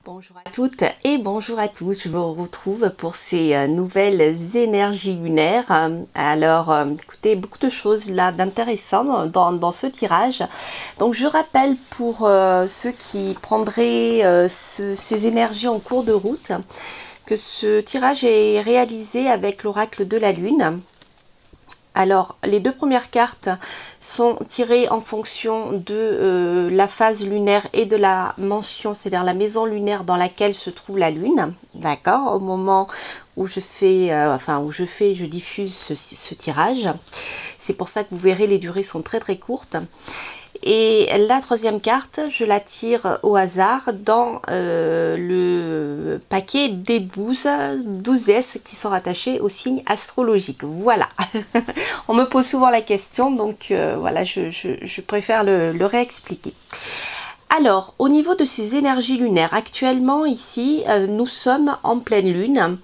Bonjour à toutes et bonjour à tous, je vous retrouve pour ces nouvelles énergies lunaires. Écoutez, beaucoup de choses là d'intéressant dans ce tirage. Donc je rappelle pour ceux qui prendraient ces énergies en cours de route, que ce tirage est réalisé avec l'oracle de la Lune. Alors, les deux premières cartes sont tirées en fonction de la phase lunaire et de la mention, c'est-à-dire la maison lunaire dans laquelle se trouve la Lune. D'accord, au moment où je diffuse ce tirage. C'est pour ça que vous verrez, les durées sont très très courtes. Et la troisième carte, je la tire au hasard dans le paquet des 12 déesses qui sont rattachées au signe astrologique. Voilà. On me pose souvent la question, donc voilà, je préfère le réexpliquer. Alors, au niveau de ces énergies lunaires, actuellement ici, nous sommes en pleine lune.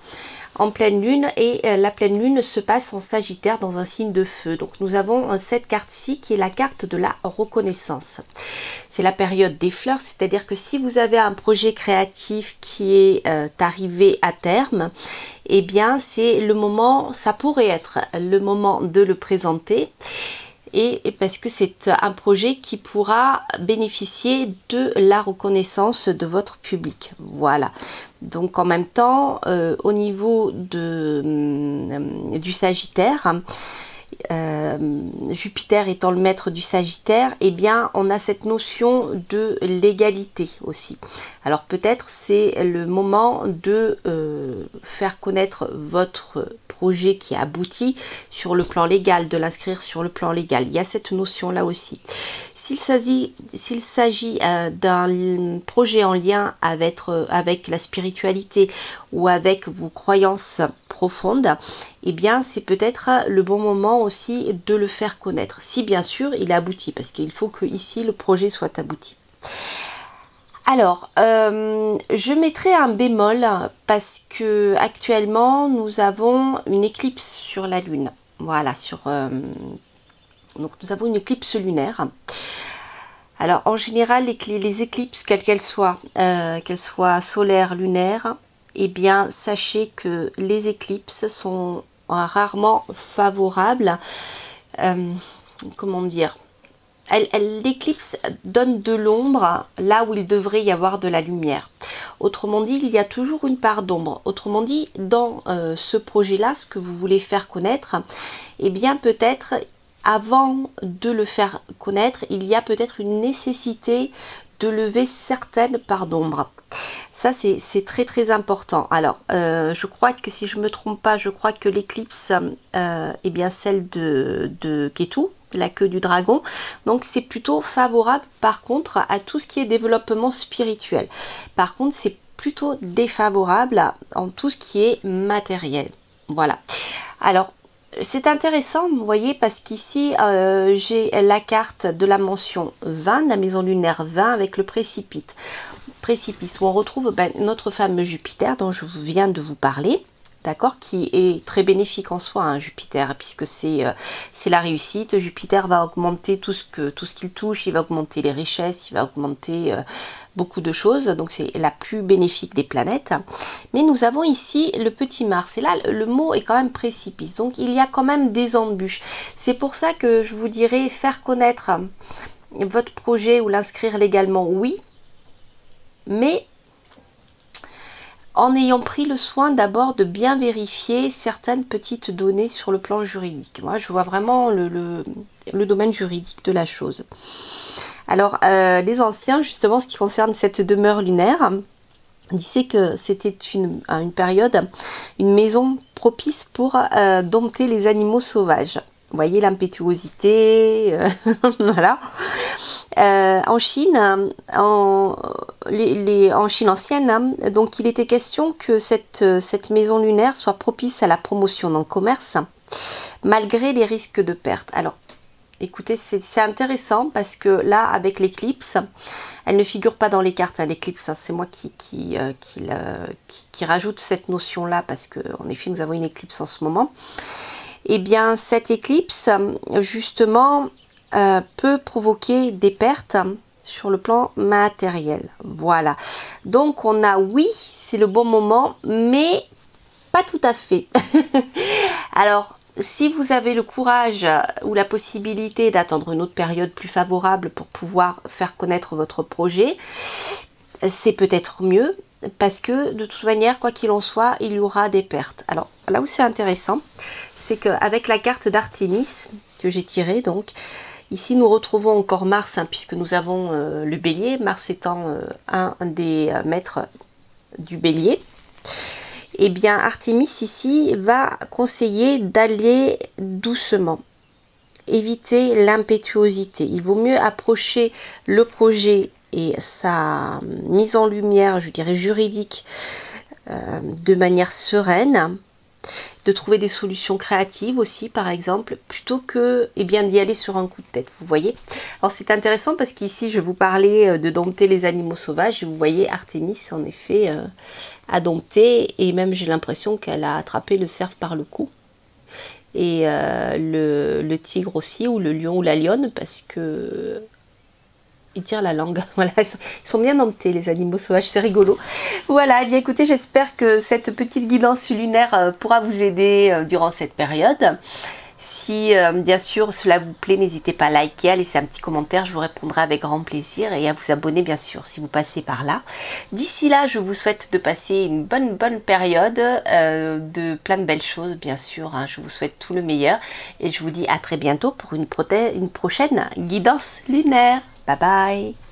Et la pleine lune se passe en Sagittaire dans un signe de feu. Donc nous avons cette carte-ci qui est la carte de la reconnaissance. C'est la période des fleurs, c'est-à-dire que si vous avez un projet créatif qui est arrivé à terme, eh bien c'est le moment, ça pourrait être le moment de le présenter. Et parce que c'est un projet qui pourra bénéficier de la reconnaissance de votre public. Voilà. Donc en même temps, au niveau du Sagittaire, Jupiter étant le maître du Sagittaire, eh bien on a cette notion de l'égalité aussi. Alors peut-être c'est le moment de faire connaître votre projet qui aboutit sur le plan légal, de l'inscrire sur le plan légal. Il y a cette notion là aussi. S'il s'agit d'un projet en lien avec la spiritualité ou avec vos croyances profondes, eh bien c'est peut-être le bon moment aussi de le faire connaître, si bien sûr il aboutit, parce qu'il faut que ici le projet soit abouti. Alors, je mettrai un bémol parce que actuellement nous avons une éclipse sur la Lune. Voilà, donc nous avons une éclipse lunaire. Alors en général, les éclipses, quelles qu'elles soient solaires, lunaires, eh bien sachez que les éclipses sont rarement favorables. Comment dire ? L'éclipse donne de l'ombre là où il devrait y avoir de la lumière. Autrement dit, il y a toujours une part d'ombre. Autrement dit, dans ce projet-là, ce que vous voulez faire connaître, eh bien peut-être avant de le faire connaître, il y a peut-être une nécessité de lever certaines parts d'ombre. Ça, c'est très très important. Alors, je crois que si je ne me trompe pas, je crois que l'éclipse est bien celle de Ketu, la queue du dragon. Donc, c'est plutôt favorable, par contre, à tout ce qui est développement spirituel. Par contre, c'est plutôt défavorable en tout ce qui est matériel. Voilà. Alors, c'est intéressant, vous voyez, parce qu'ici, j'ai la carte de la mention 20, la maison lunaire 20 avec le précipice, où on retrouve notre fameux Jupiter dont je viens de vous parler. D'accord, qui est très bénéfique en soi, hein, Jupiter, puisque c'est la réussite. Jupiter va augmenter tout ce qu'il touche, il va augmenter les richesses, il va augmenter beaucoup de choses, donc c'est la plus bénéfique des planètes. Mais nous avons ici le petit Mars, et là le mot est quand même précipice, donc il y a quand même des embûches. C'est pour ça que je vous dirais faire connaître votre projet ou l'inscrire légalement, oui, mais en ayant pris le soin d'abord de bien vérifier certaines petites données sur le plan juridique. Moi, je vois vraiment le domaine juridique de la chose. Alors, les anciens, justement, ce qui concerne cette demeure lunaire, disaient que c'était une période, une maison propice pour dompter les animaux sauvages. Vous voyez l'impétuosité, voilà. En Chine, en Chine ancienne, hein, donc il était question que cette maison lunaire soit propice à la promotion dans le commerce, malgré les risques de perte. Alors, écoutez, c'est intéressant parce que là, avec l'éclipse, elle ne figure pas dans les cartes. Hein, l'éclipse, hein, c'est moi qui rajoute cette notion-là parce qu'en effet, nous avons une éclipse en ce moment. Eh bien, cette éclipse, justement, peut provoquer des pertes sur le plan matériel. Voilà. Donc on a oui, c'est le bon moment, mais pas tout à fait. Alors, si vous avez le courage ou la possibilité d'attendre une autre période plus favorable pour pouvoir faire connaître votre projet, c'est peut-être mieux parce que de toute manière, quoi qu'il en soit, il y aura des pertes. Alors, là où c'est intéressant, c'est qu'avec la carte d'Artémis que j'ai tirée, donc, ici nous retrouvons encore Mars, hein, puisque nous avons le Bélier, Mars étant un des maîtres du Bélier. Eh bien, Artémis ici va conseiller d'aller doucement, éviter l'impétuosité. Il vaut mieux approcher le projet et sa mise en lumière, je dirais juridique, de manière sereine, de trouver des solutions créatives aussi, par exemple, plutôt que d'y aller sur un coup de tête, vous voyez. Alors c'est intéressant parce qu'ici je vous parlais de dompter les animaux sauvages et vous voyez Artémis en effet a dompté, et même j'ai l'impression qu'elle a attrapé le cerf par le cou, et le tigre aussi, ou le lion ou la lionne, parce que ils tirent la langue. Voilà, ils sont bien domptés les animaux sauvages, c'est rigolo. Voilà, et bien écoutez, j'espère que cette petite guidance lunaire pourra vous aider durant cette période. Si bien sûr cela vous plaît, n'hésitez pas à liker, à laisser un petit commentaire, je vous répondrai avec grand plaisir, et à vous abonner bien sûr si vous passez par là. D'ici là, je vous souhaite de passer une bonne période, de plein de belles choses bien sûr, hein. Je vous souhaite tout le meilleur et je vous dis à très bientôt pour une prochaine guidance lunaire. Bye bye.